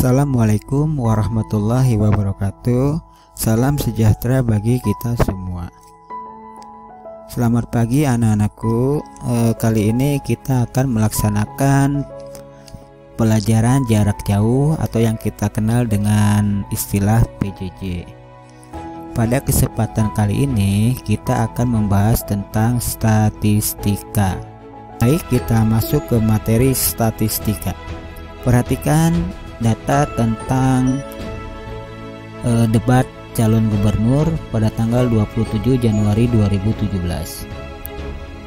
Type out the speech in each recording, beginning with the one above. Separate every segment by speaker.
Speaker 1: Assalamualaikum warahmatullahi wabarakatuh. Salam sejahtera bagi kita semua. Selamat pagi anak-anakku. Kali ini kita akan melaksanakan pelajaran jarak jauh atau yang kita kenal dengan istilah PJJ. Pada kesempatan kali ini kita akan membahas tentang statistika. Baik, kita masuk ke materi statistika. Perhatikan data tentang debat calon gubernur pada tanggal 27 Januari 2017.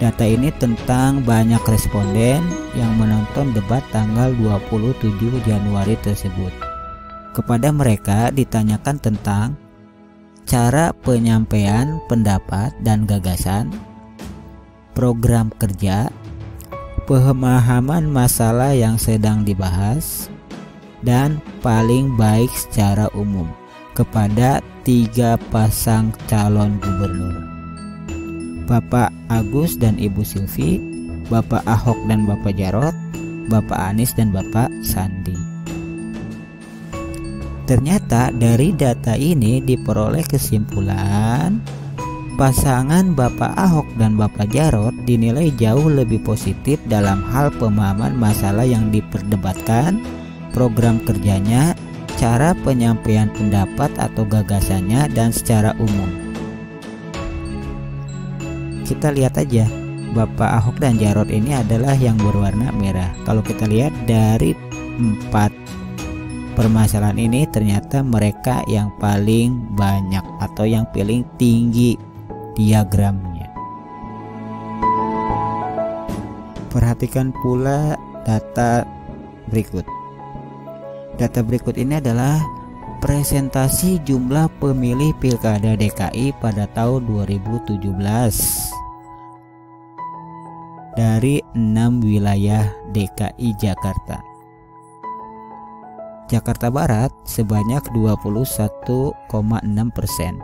Speaker 1: Data ini tentang banyak responden yang menonton debat tanggal 27 Januari tersebut. Kepada mereka ditanyakan tentang cara penyampaian pendapat dan gagasan, program kerja, pemahaman masalah yang sedang dibahas, dan paling baik secara umum kepada 3 pasang calon gubernur, Bapak Agus dan Ibu Silvi, Bapak Ahok dan Bapak Jarot, Bapak Anies dan Bapak Sandi. Ternyata dari data ini diperoleh kesimpulan pasangan Bapak Ahok dan Bapak Jarot dinilai jauh lebih positif dalam hal pemahaman masalah yang diperdebatkan, program kerjanya, cara penyampaian pendapat atau gagasannya, dan secara umum. Kita lihat aja, Bapak Ahok dan Jarot ini adalah yang berwarna merah. Kalau kita lihat dari 4 permasalahan ini, ternyata mereka yang paling banyak atau yang paling tinggi diagramnya. Perhatikan pula data berikut. Data berikut ini adalah presentasi jumlah pemilih Pilkada DKI pada tahun 2017 dari 6 wilayah DKI Jakarta. Jakarta Barat sebanyak 21,6%,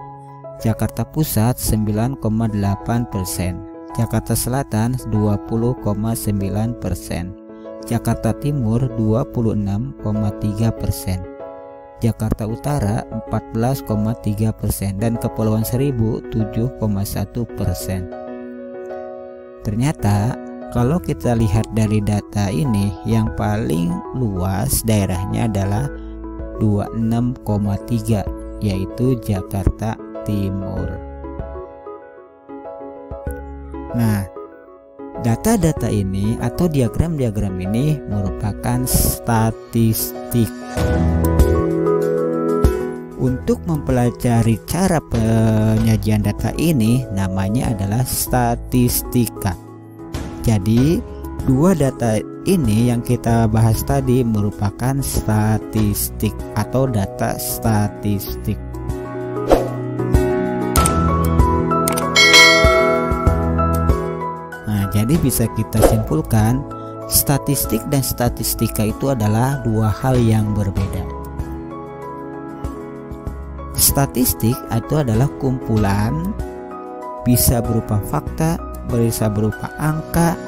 Speaker 1: Jakarta Pusat 9,8%, Jakarta Selatan 20,9%, Jakarta Timur 26,3%, Jakarta Utara 14,3%, dan Kepulauan Seribu 7,1%. Ternyata kalau kita lihat dari data ini, yang paling luas daerahnya adalah 26,3, yaitu Jakarta Timur. Nah, data-data ini atau diagram-diagram ini merupakan statistik. Untuk mempelajari cara penyajian data ini namanya adalah statistika. Jadi, 2 data ini yang kita bahas tadi merupakan statistik atau data statistik. Jadi bisa kita simpulkan, statistik dan statistika itu adalah 2 hal yang berbeda. Statistik itu adalah kumpulan, bisa berupa fakta, bisa berupa angka,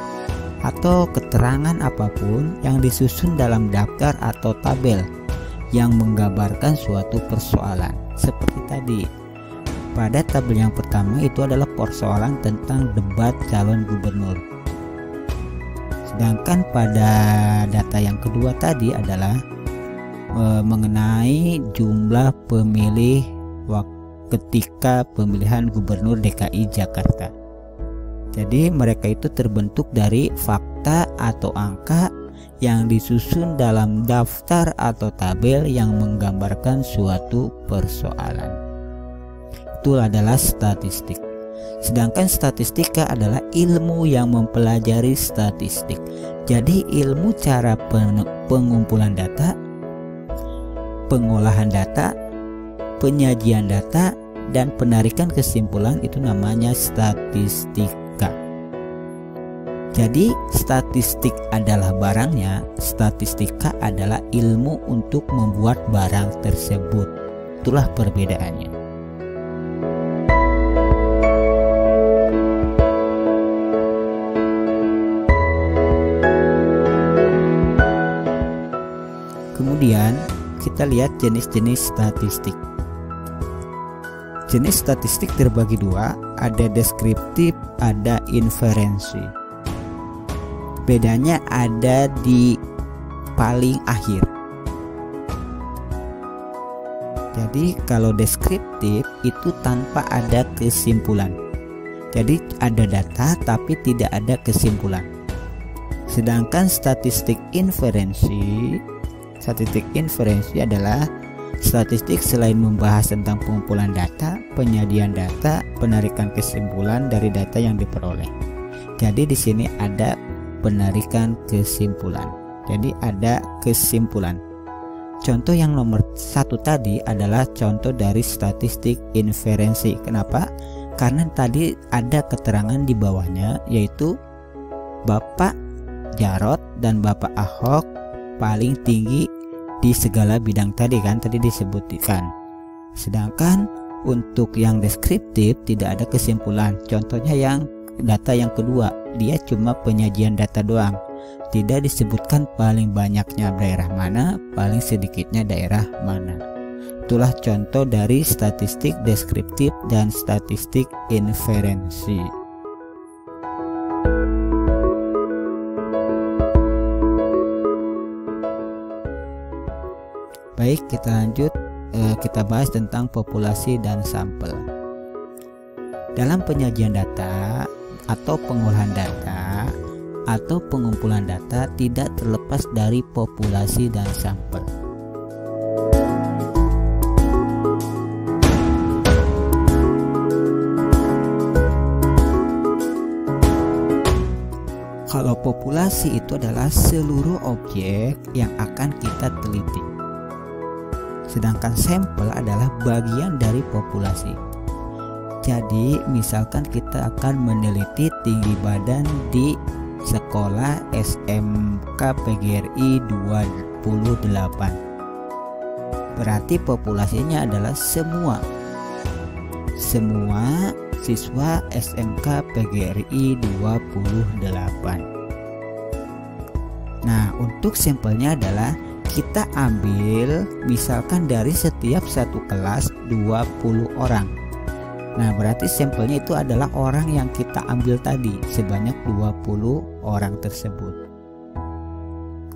Speaker 1: atau keterangan apapun yang disusun dalam daftar atau tabel yang menggambarkan suatu persoalan. Seperti tadi, pada tabel yang pertama itu adalah persoalan tentang debat calon gubernur. Sedangkan pada data yang kedua tadi adalah mengenai jumlah pemilih ketika pemilihan gubernur DKI Jakarta. Jadi mereka itu terbentuk dari fakta atau angka yang disusun dalam daftar atau tabel yang menggambarkan suatu persoalan. Itu adalah statistik. Sedangkan statistika adalah ilmu yang mempelajari statistik. Jadi ilmu cara pengumpulan data, pengolahan data, penyajian data, dan penarikan kesimpulan itu namanya statistika. Jadi statistik adalah barangnya, statistika adalah ilmu untuk membuat barang tersebut. Itulah perbedaannya. Kemudian kita lihat jenis-jenis statistik. Jenis statistik terbagi dua, ada deskriptif, ada inferensi. Bedanya ada di paling akhir. Jadi kalau deskriptif itu tanpa ada kesimpulan. Jadi ada data tapi tidak ada kesimpulan. Sedangkan statistik inferensi adalah statistik selain membahas tentang pengumpulan data, penyajian data, penarikan kesimpulan dari data yang diperoleh. Jadi di sini ada penarikan kesimpulan. Jadi ada kesimpulan. Contoh yang nomor 1 tadi adalah contoh dari statistik inferensi. Kenapa? Karena tadi ada keterangan di bawahnya, yaitu Bapak Jarot dan Bapak Ahok paling tinggi di segala bidang tadi kan, tadi disebutkan. Sedangkan untuk yang deskriptif tidak ada kesimpulan. Contohnya yang data yang kedua, dia cuma penyajian data doang. Tidak disebutkan paling banyaknya daerah mana, paling sedikitnya daerah mana. Itulah contoh dari statistik deskriptif dan statistik inferensi. Baik, kita lanjut, kita bahas tentang populasi dan sampel. Dalam penyajian data atau pengolahan data atau pengumpulan data tidak terlepas dari populasi dan sampel. Kalau populasi itu adalah seluruh objek yang akan kita teliti. Sedangkan sampel adalah bagian dari populasi. Jadi misalkan kita akan meneliti tinggi badan di sekolah SMK PGRI 28. Berarti populasinya adalah semua siswa SMK PGRI 28. Nah, untuk sampelnya adalah kita ambil misalkan dari setiap satu kelas 20 orang. Nah, berarti sampelnya itu adalah orang yang kita ambil tadi sebanyak 20 orang tersebut.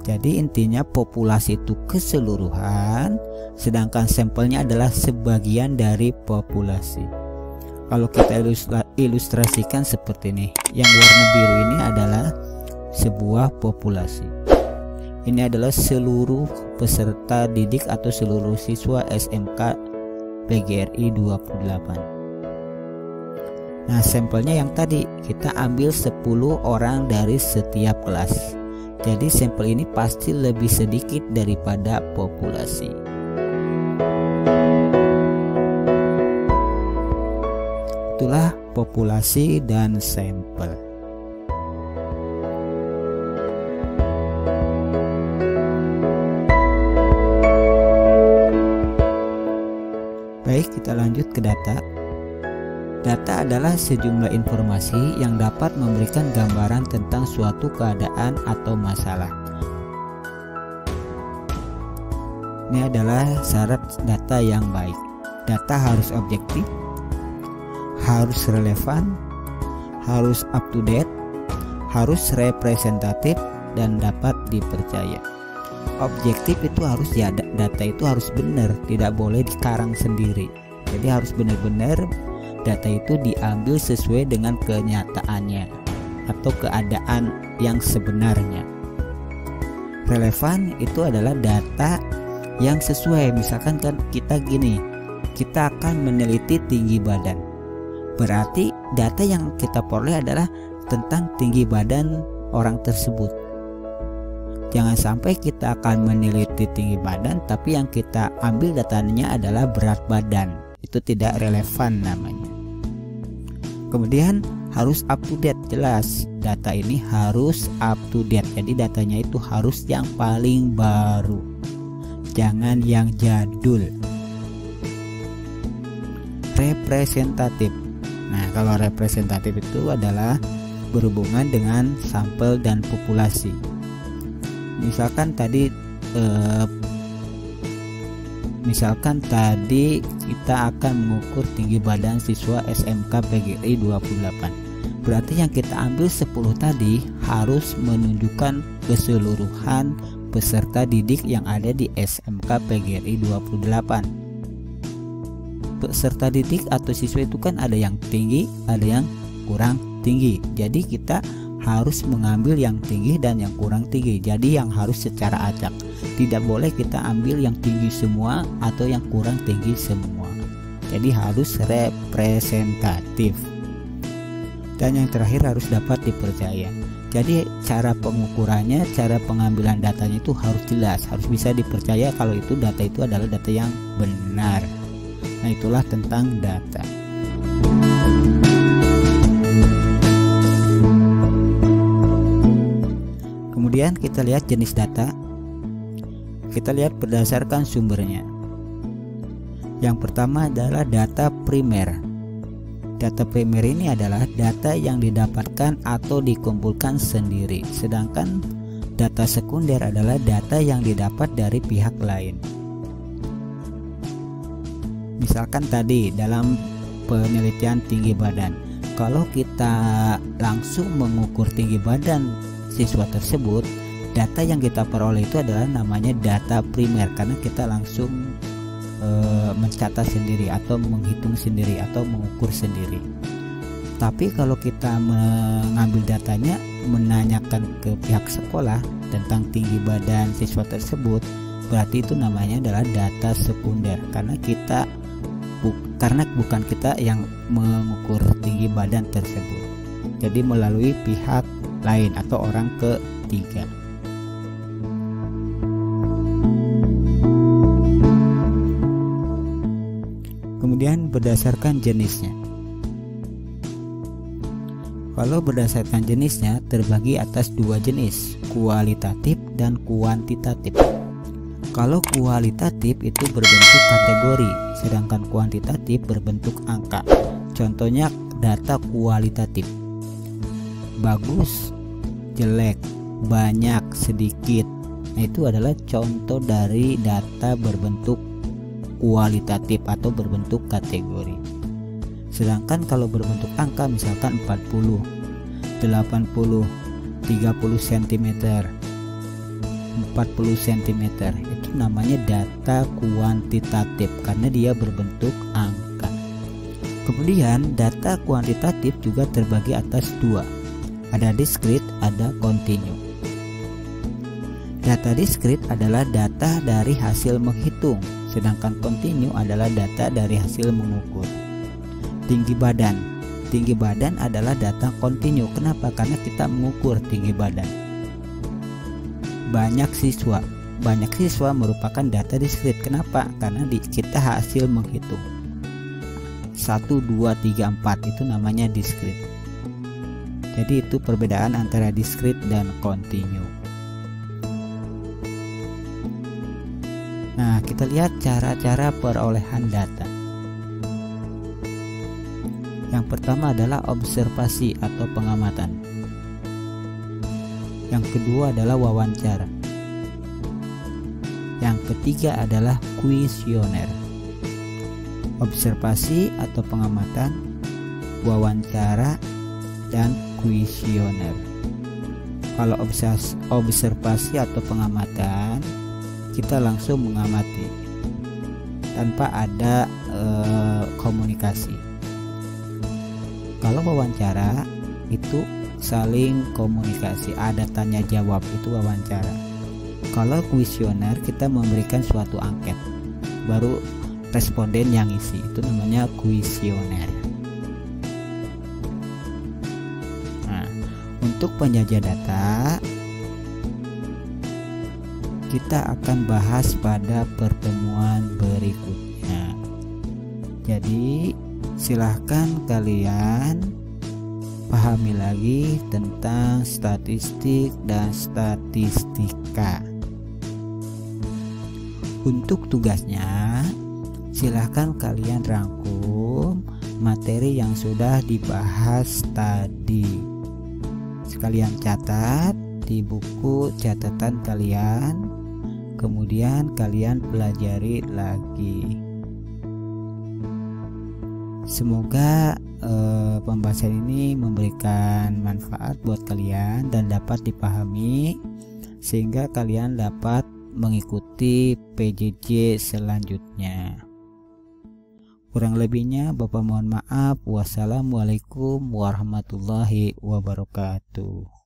Speaker 1: Jadi intinya populasi itu keseluruhan, sedangkan sampelnya adalah sebagian dari populasi. Kalau kita ilustrasikan seperti ini, yang warna biru ini adalah sebuah populasi. Ini adalah seluruh peserta didik atau seluruh siswa SMK PGRI 28. Nah, sampelnya yang tadi kita ambil 10 orang dari setiap kelas. Jadi sampel ini pasti lebih sedikit daripada populasi. Itulah populasi dan sampel. Baik, kita lanjut ke data. Data adalah sejumlah informasi yang dapat memberikan gambaran tentang suatu keadaan atau masalah. Ini adalah syarat data yang baik. Data harus objektif, harus relevan, harus up to date, harus representatif, dan dapat dipercaya. Objektif itu harus ya, data itu harus benar, tidak boleh dikarang sendiri. Jadi harus benar-benar data itu diambil sesuai dengan kenyataannya atau keadaan yang sebenarnya. Relevan itu adalah data yang sesuai. Misalkan kan kita gini, kita akan meneliti tinggi badan. Berarti data yang kita peroleh adalah tentang tinggi badan orang tersebut. Jangan sampai kita akan meneliti tinggi badan tapi yang kita ambil datanya adalah berat badan. Itu tidak relevan namanya. Kemudian harus up to date, jelas data ini harus up to date. Jadi datanya itu harus yang paling baru, jangan yang jadul. Representatif. Nah, kalau representatif itu adalah berhubungan dengan sampel dan populasi. Misalkan tadi Misalkan tadi kita akan mengukur tinggi badan siswa SMK PGRI 28. Berarti yang kita ambil 10 tadi harus menunjukkan keseluruhan peserta didik yang ada di SMK PGRI 28. Peserta didik atau siswa itu kan ada yang tinggi, ada yang kurang tinggi. Jadi kita harus mengambil yang tinggi dan yang kurang tinggi. Jadi yang harus secara acak. Tidak boleh kita ambil yang tinggi semua atau yang kurang tinggi semua. Jadi harus representatif. Dan yang terakhir harus dapat dipercaya. Jadi cara pengukurannya, cara pengambilan datanya itu harus jelas, harus bisa dipercaya kalau itu data itu adalah data yang benar. Nah, itulah tentang data. Kemudian kita lihat jenis data. Kita lihat berdasarkan sumbernya. Yang pertama adalah data primer. Data primer ini adalah data yang didapatkan atau dikumpulkan sendiri. Sedangkan data sekunder adalah data yang didapat dari pihak lain. Misalkan tadi dalam penelitian tinggi badan, kalau kita langsung mengukur tinggi badan siswa tersebut, data yang kita peroleh itu adalah namanya data primer karena kita langsung mencatat sendiri atau menghitung sendiri atau mengukur sendiri. Tapi kalau kita mengambil datanya, menanyakan ke pihak sekolah tentang tinggi badan siswa tersebut, berarti itu namanya adalah data sekunder karena bukan kita yang mengukur tinggi badan tersebut. Jadi melalui pihak lain atau orang ketiga. Kemudian berdasarkan jenisnya. Kalau berdasarkan jenisnya terbagi atas dua jenis, kualitatif dan kuantitatif. Kalau kualitatif itu berbentuk kategori, sedangkan kuantitatif berbentuk angka. Contohnya data kualitatif: bagus, jelek, banyak, sedikit. Nah, itu adalah contoh dari data berbentuk kualitatif atau berbentuk kategori. Sedangkan kalau berbentuk angka, misalkan 40, 80, 30 cm, 40 cm, itu namanya data kuantitatif karena dia berbentuk angka. Kemudian data kuantitatif juga terbagi atas dua, ada diskrit, ada kontinu. Data diskrit adalah data dari hasil menghitung, sedangkan kontinu adalah data dari hasil mengukur. Tinggi badan adalah data kontinu. Kenapa? Karena kita mengukur tinggi badan. Banyak siswa merupakan data diskrit. Kenapa? Karena kita hasil menghitung 1, 2, 3, 4 itu namanya diskrit. Jadi itu perbedaan antara diskrit dan kontinu. Nah, kita lihat cara-cara perolehan data. Yang pertama adalah observasi atau pengamatan. Yang kedua adalah wawancara. Yang ketiga adalah kuesioner. Observasi atau pengamatan, wawancara, dan kuesioner. Kalau observasi atau pengamatan, kita langsung mengamati tanpa ada komunikasi. Kalau wawancara itu saling komunikasi, ada tanya jawab, itu wawancara. Kalau kuesioner kita memberikan suatu angket, baru responden yang isi, itu namanya kuesioner. Nah, untuk penjajah data kita akan bahas pada pertemuan berikutnya. Jadi silahkan kalian pahami lagi tentang statistik dan statistika. Untuk tugasnya silahkan kalian rangkum materi yang sudah dibahas tadi. Sekalian catat di buku catatan kalian. kemudian kalian pelajari lagi. Semoga pembahasan ini memberikan manfaat buat kalian dan dapat dipahami sehingga kalian dapat mengikuti PJJ selanjutnya. Kurang lebihnya Bapak mohon maaf. Wassalamualaikum warahmatullahi wabarakatuh.